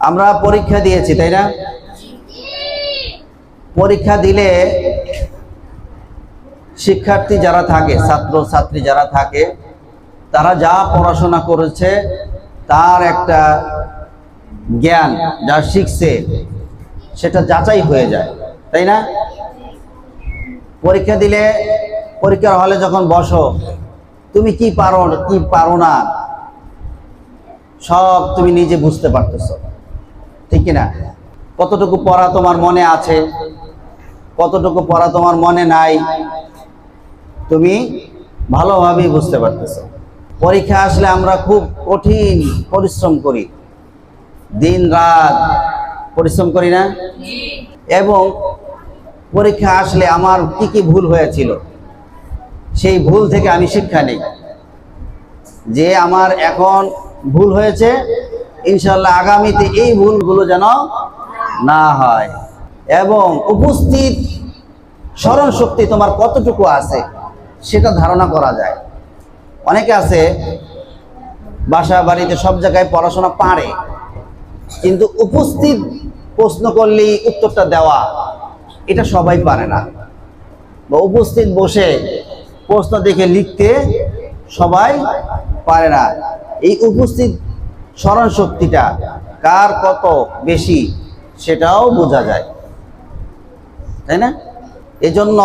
আমরা পরীক্ষা দিয়েছি, তাই না? পরীক্ষা দিলে শিক্ষার্থী যারা থাকে, ছাত্র ছাত্রী যারা থাকে, তারা যা পড়াশোনা করেছে তার একটা জ্ঞান যা শিখছে সেটা যাচাই হয়ে যায়, তাই না? পরীক্ষা দিলে পরীক্ষার হলে যখন বসো, তুমি কি পারো না সব তুমি নিজে বুঝতে পারতেছ, ঠিক কিনা? কতটুকু পড়া তোমার মনে আছে, কতটুকু পড়া তোমার মনে নাই, তুমি ভালোভাবেই বুঝতে পারতেছ। পরীক্ষা আসলে আমরা খুব কঠিন পরিশ্রম করি, দিন রাত পরিশ্রম করি না? এবং পরীক্ষা আসলে আমার কি কি ভুল হয়েছিল, সেই ভুল থেকে আমি শিক্ষা নেই, যে আমার এখন ভুল হয়েছে, ইনশাআল্লাহ আগামীতে এই ভুলগুলো যেন না হয়। এবং উপস্থিত স্মরণ শক্তি তোমার কতটুকু আছে সেটা ধারণা করা যায়। অনেকে আছে বাসা বাড়িতে সব জায়গায় পড়াশোনা পারে, কিন্তু উপস্থিত প্রশ্ন করলেই উত্তরটা দেওয়া এটা সবাই পারে না, বা উপস্থিত বসে প্রশ্ন দেখে লিখতে সবাই পারে না। এই উপস্থিত স্মরণ শক্তিটা কার কত বেশি সেটাও বোঝা যায়, তাই না? এজন্য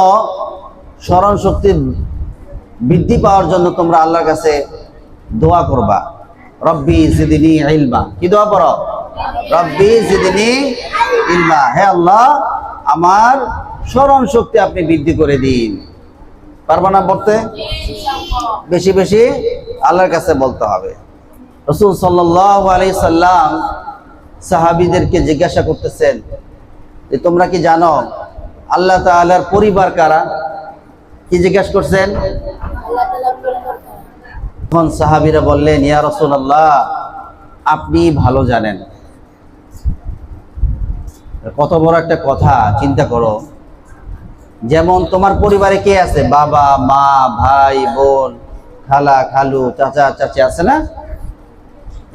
স্মরণ শক্তি বৃদ্ধি পাওয়ার জন্য তোমরা আল্লাহর কাছে দোয়া করবা, রব্বি জিদনি ইলমা। কি দোয়া করো? রব্বি জিদনি ইলমা, হে আল্লাহ আমার স্মরণ শক্তি আপনি বৃদ্ধি করে দিন। পারবা না পড়তে? বেশি বেশি আল্লাহর কাছে বলতে হবে। রাসূল সাল্লাল্লাহু আলাইহি সাল্লাম সাহাবীদেরকে জিজ্ঞাসা করতেছেন যে তোমরা কি জানো আল্লাহ তাআলার পরিবার কারা? কি জিজ্ঞাসা করছেন? তখন সাহাবীরা বললেন, ইয়া রাসূলুল্লাহ আপনি ভালো জানেন। কত বড় একটা কথা, চিন্তা করো। যেমন তোমার পরিবারে কে আছে? বাবা মা, ভাই বোন, খালা খালু, চাচা চাচি আছে না?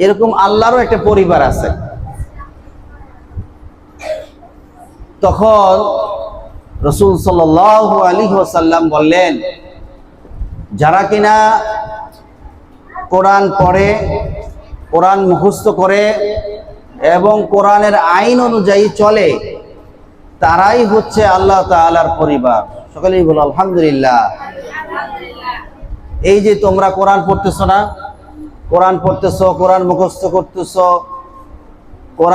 এরকম আল্লাহরও একটা পরিবার আছে। তখন রাসূল সাল্লাল্লাহু আলাইহি ওয়াসাল্লাম বললেন, যারা কিনা কোরআন পড়ে, কোরআন মুখস্থ করে এবং কোরআনের আইন অনুযায়ী চলে, তারাই হচ্ছে আল্লাহ তাআলার পরিবার। সকলেই বলো আলহামদুলিল্লাহ। এই যে তোমরা কোরআন পড়তেছো না, কোরআন পড়তেছো, কোরআন মুখস্থ করতেছো,